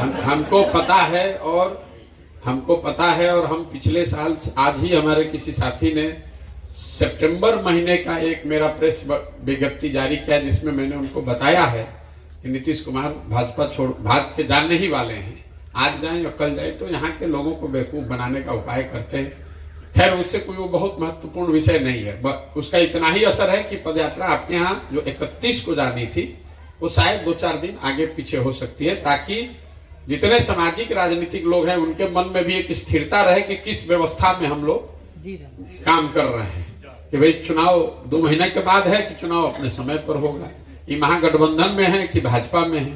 हमको पता है और हम पिछले साल आज ही हमारे किसी साथी ने सितंबर महीने का एक मेरा प्रेस विज्ञप्ति जारी किया जिसमें मैंने उनको बताया है कि नीतीश कुमार भाजपा भाग के जाने ही वाले हैं। आज जाएं या कल जाएं, तो यहाँ के लोगों को बेवकूफ बनाने का उपाय करते हैं। खैर, उससे कोई वो बहुत महत्वपूर्ण विषय नहीं है। उसका इतना ही असर है कि पदयात्रा आपके यहाँ जो 31 को जानी थी वो शायद 2-4 दिन आगे पीछे हो सकती है, ताकि जितने सामाजिक राजनीतिक लोग हैं उनके मन में भी एक स्थिरता रहे कि किस व्यवस्था में हम लोग काम कर रहे हैं। कि भाई चुनाव 2 महीने के बाद है कि चुनाव अपने समय पर होगा, ये महागठबंधन में है कि भाजपा में है।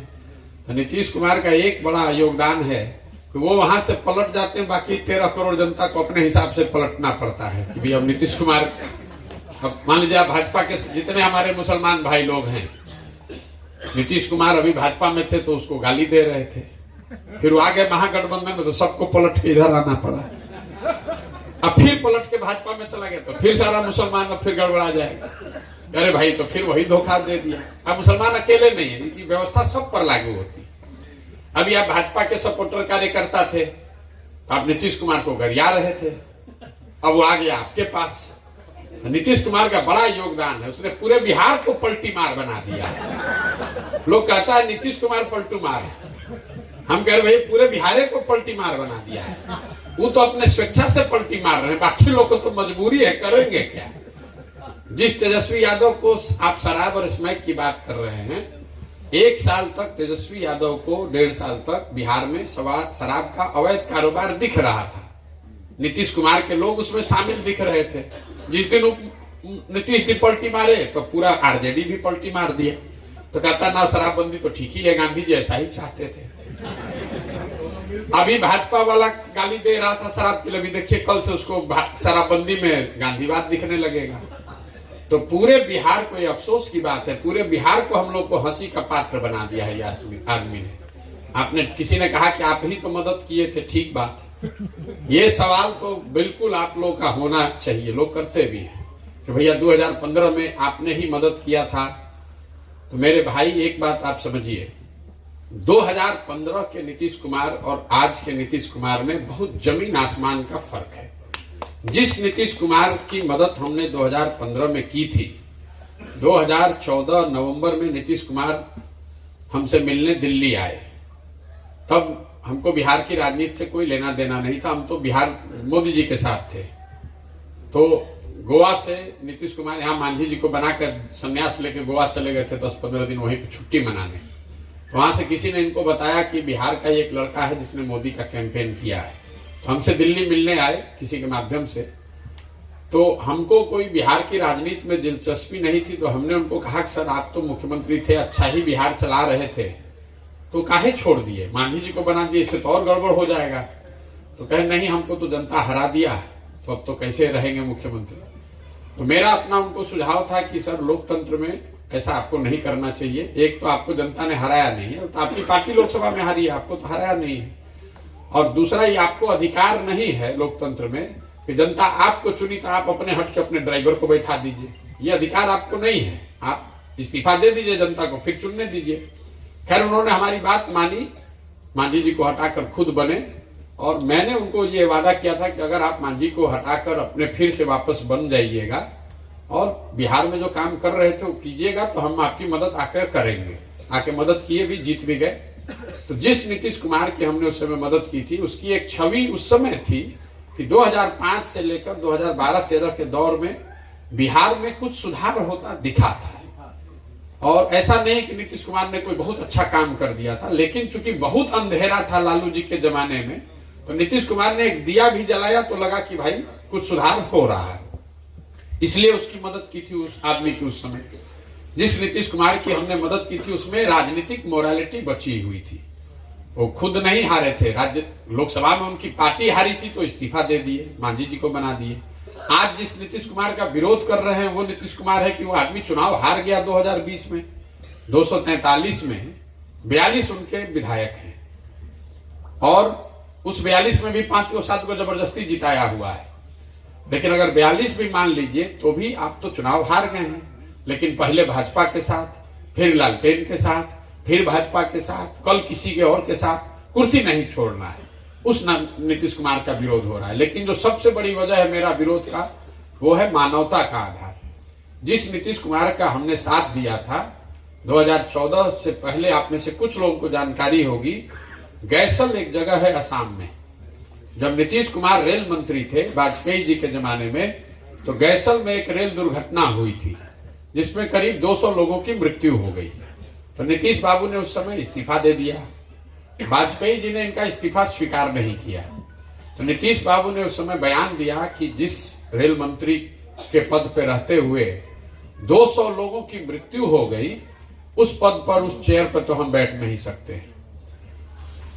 तो नीतीश कुमार का एक बड़ा योगदान है कि वो वहां से पलट जाते हैं, बाकी 13 करोड़ जनता को अपने हिसाब से पलटना पड़ता है कि भाई अब नीतीश कुमार, अब मान लीजिए भाजपा के जितने हमारे मुसलमान भाई लोग हैं, नीतीश कुमार अभी भाजपा में थे तो उसको गाली दे रहे थे, फिर वो आ गए महागठबंधन में तो सबको पलट के इधर आना पड़ा। अब फिर पलट के भाजपा में चला गया तो फिर सारा मुसलमान अब फिर गड़बड़ा जाएगा। अरे भाई, तो फिर वही धोखा दे दिया। अब मुसलमान अकेले नहीं है, इसकी व्यवस्था सब पर लागू होती। अभी आप भाजपा के सपोर्टर कार्यकर्ता थे तो आप नीतीश कुमार को गरिया रहे थे, अब वो आ गया आपके पास। नीतीश कुमार का बड़ा योगदान है, उसने पूरे बिहार को पलटी मार बना दिया। लोग कहता है नीतीश कुमार पलटू मार है, हम कह रहे भाई पूरे बिहार को पलटी मार बना दिया है। वो तो अपने स्वेच्छा से पलटी मार रहे हैं, बाकी लोग को तो मजबूरी है, करेंगे क्या। जिस तेजस्वी यादव को आप शराब और स्मैक की बात कर रहे हैं, 1 साल तक तेजस्वी यादव को 1.5 साल तक बिहार में शराब का अवैध कारोबार दिख रहा था। नीतीश कुमार के लोग उसमें शामिल दिख रहे थे। जिस दिन नीतीश जी पलटी मारे तो पूरा आरजेडी भी पलटी मार दिया। तो कहता ना शराबबंदी तो ठीक ही है, गांधी जी ऐसा ही चाहते थे। अभी भाजपा वाला गाली दे रहा था शराब के लिए, देखिए कल से उसको शराबबंदी में गांधीवाद दिखने लगेगा। तो पूरे बिहार को ये अफसोस की बात है, पूरे बिहार को हम लोग को हंसी का पात्र बना दिया है ये आदमी ने। आपने किसी ने कहा कि आप ही तो मदद किए थे, ठीक बात। ये सवाल तो बिल्कुल आप लोग का होना चाहिए, लोग करते भी हैं कि भैया 2015 में आपने ही मदद किया था। तो मेरे भाई एक बात आप समझिए, 2015 के नीतीश कुमार और आज के नीतीश कुमार में बहुत जमीन आसमान का फर्क है। जिस नीतीश कुमार की मदद हमने 2015 में की थी, 2014 नवंबर में नीतीश कुमार हमसे मिलने दिल्ली आए। तब हमको बिहार की राजनीति से कोई लेना देना नहीं था, हम तो बिहार मोदी जी के साथ थे। तो गोवा से नीतीश कुमार यहाँ मांझी जी को बनाकर संन्यास लेके गोवा चले गए थे 10-15 दिन वहीं पे छुट्टी मनाने। तो वहां से किसी ने इनको बताया कि बिहार का एक लड़का है जिसने मोदी का कैंपेन किया है। तो हमसे दिल्ली मिलने आए किसी के माध्यम से। तो हमको कोई बिहार की राजनीति में दिलचस्पी नहीं थी। तो हमने उनको कहा कि सर आप तो मुख्यमंत्री थे, अच्छा ही बिहार चला रहे थे, तो काहे छोड़ दिए, मांझी जी को बना दिए, इससे तो और गड़बड़ हो जाएगा। तो कहे नहीं, हमको तो जनता हरा दिया, तो अब तो कैसे रहेंगे मुख्यमंत्री। तो मेरा अपना उनको सुझाव था कि सर लोकतंत्र में ऐसा आपको नहीं करना चाहिए। एक तो आपको जनता ने हराया नहीं है, तो आपकी पार्टी लोकसभा में हारी है, आपको तो हराया नहीं है। और दूसरा, ये आपको अधिकार नहीं है लोकतंत्र में कि जनता आपको चुनी तो आप अपने हट के अपने ड्राइवर को बैठा दीजिए, ये अधिकार आपको नहीं है। आप इस्तीफा दे दीजिए जनता को, फिर चुनने दीजिए। खैर उन्होंने हमारी बात मानी, मांझी जी को हटाकर खुद बने। और मैंने उनको ये वादा किया था कि अगर आप मांझी को हटाकर अपने फिर से वापस बन जाइएगा और बिहार में जो काम कर रहे थे वो कीजिएगा, तो हम आपकी मदद आकर करेंगे। आके मदद किए भी, जीत भी गए। तो जिस नीतीश कुमार की हमने उस समय मदद की थी, उसकी एक छवि उस समय थी कि 2005 से लेकर 2012-13 के दौर में बिहार में कुछ सुधार होता दिखा था। और ऐसा नहीं कि नीतीश कुमार ने कोई बहुत अच्छा काम कर दिया था, लेकिन चूंकि बहुत अंधेरा था लालू जी के जमाने में, तो नीतीश कुमार ने एक दिया भी जलाया तो लगा कि भाई कुछ सुधार हो रहा है, इसलिए उसकी मदद की थी उस आदमी की। उस समय जिस नीतीश कुमार की हमने मदद की थी उसमें राजनीतिक मोरालिटी बची हुई थी। वो खुद नहीं हारे थे, राज्य लोकसभा में उनकी पार्टी हारी थी तो इस्तीफा दे दिए, मांझी जी को बना दिए। आज जिस नीतीश कुमार का विरोध कर रहे हैं वो नीतीश कुमार है कि वो आदमी चुनाव हार गया 2020 में, 243 में 42 उनके विधायक हैं और उस 42 में भी 5 को 7 को जबरदस्ती जिताया हुआ है। लेकिन अगर 42 भी मान लीजिए तो भी आप तो चुनाव हार गए हैं। लेकिन पहले भाजपा के साथ, फिर लालटेन के साथ, फिर भाजपा के साथ, कल किसी के और के साथ, कुर्सी नहीं छोड़ना है, उस नीतीश कुमार का विरोध हो रहा है। लेकिन जो सबसे बड़ी वजह है मेरा विरोध का, वो है मानवता का आधार। जिस नीतीश कुमार का हमने साथ दिया था 2014 से पहले, आप में से कुछ लोगों को जानकारी होगी, गैसल एक जगह है असम में। जब नीतीश कुमार रेल मंत्री थे वाजपेयी जी के जमाने में, तो गैसल में एक रेल दुर्घटना हुई थी जिसमें करीब 200 लोगों की मृत्यु हो गई। तो नीतीश बाबू ने उस समय इस्तीफा दे दिया। वाजपेयी जी ने इनका इस्तीफा स्वीकार नहीं किया। तो नीतीश बाबू ने उस समय बयान दिया कि जिस रेल मंत्री के पद पे रहते हुए 200 लोगों की मृत्यु हो गई, उस पद पर, उस चेयर पर तो हम बैठ नहीं सकते।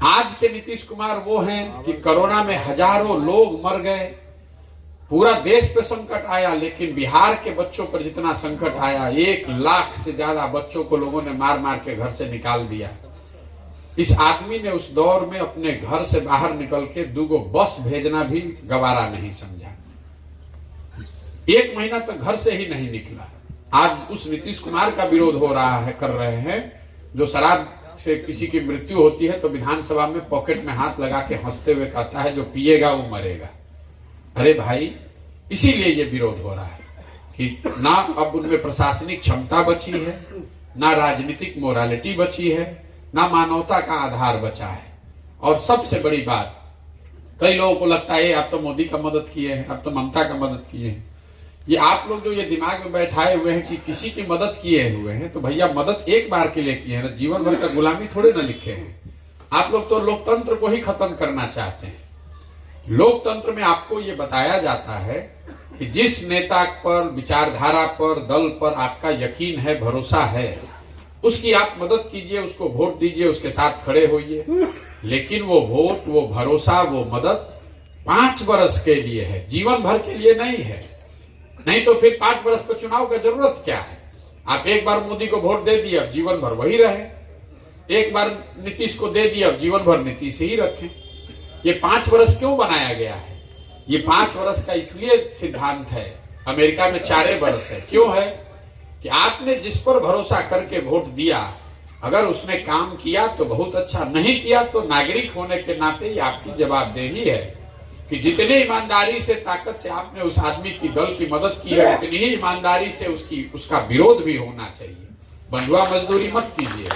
आज के नीतीश कुमार वो हैं कि कोरोना में हजारों लोग मर गए, पूरा देश पे संकट आया, लेकिन बिहार के बच्चों पर जितना संकट आया, 1 लाख से ज्यादा बच्चों को लोगों ने मार मार के घर से निकाल दिया। इस आदमी ने उस दौर में अपने घर से बाहर निकल के 2 बस भेजना भी गवारा नहीं समझा। 1 महीना तक घर से ही नहीं निकला। आज उस नीतीश कुमार का विरोध हो रहा है, कर रहे हैं, जो शराब से किसी की मृत्यु होती है तो विधानसभा में पॉकेट में हाथ लगा के हंसते हुए कहता है जो पिएगा वो मरेगा। अरे भाई, इसीलिए ये विरोध हो रहा है कि ना अब उनमें प्रशासनिक क्षमता बची है, ना राजनीतिक मोरालिटी बची है, ना मानवता का आधार बचा है। और सबसे बड़ी बात, कई लोगों को लगता है आप तो मोदी का मदद किए हैं, आप तो ममता का मदद किए हैं। ये आप लोग जो ये दिमाग में बैठाए हुए हैं कि किसी की मदद किए हुए हैं, तो भैया मदद एक बार के लिए किए हैं ना, जीवन भर का गुलामी थोड़े ना लिखे हैं। आप लोग तो लोकतंत्र को ही खत्म करना चाहते हैं। लोकतंत्र में आपको ये बताया जाता है कि जिस नेता पर, विचारधारा पर, दल पर आपका यकीन है, भरोसा है, उसकी आप मदद कीजिए, उसको वोट दीजिए, उसके साथ खड़े होइए। लेकिन वो वोट, वो भरोसा, वो मदद 5 वर्ष के लिए है, जीवन भर के लिए नहीं है। नहीं तो फिर 5 वर्ष पर चुनाव का जरूरत क्या है? आप एक बार मोदी को वोट दे दिए, अब जीवन भर वही रहे। एक बार नीतीश को दे दिए, अब जीवन भर नीतीश ही रखें। ये 5 वर्ष क्यों बनाया गया है? ये 5 वर्ष का इसलिए सिद्धांत है, अमेरिका में 4 वर्ष है। क्यों है? कि आपने जिस पर भरोसा करके वोट दिया, अगर उसने काम किया तो बहुत अच्छा, नहीं किया तो नागरिक होने के नाते ये आपकी जवाबदेही है कि जितनी ईमानदारी से, ताकत से आपने उस आदमी की, दल की मदद की है, उतनी ही ईमानदारी से उसका विरोध भी होना चाहिए। बंधुआ मजदूरी मत कीजिए।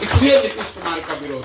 इसलिए नीतीश कुमार का विरोध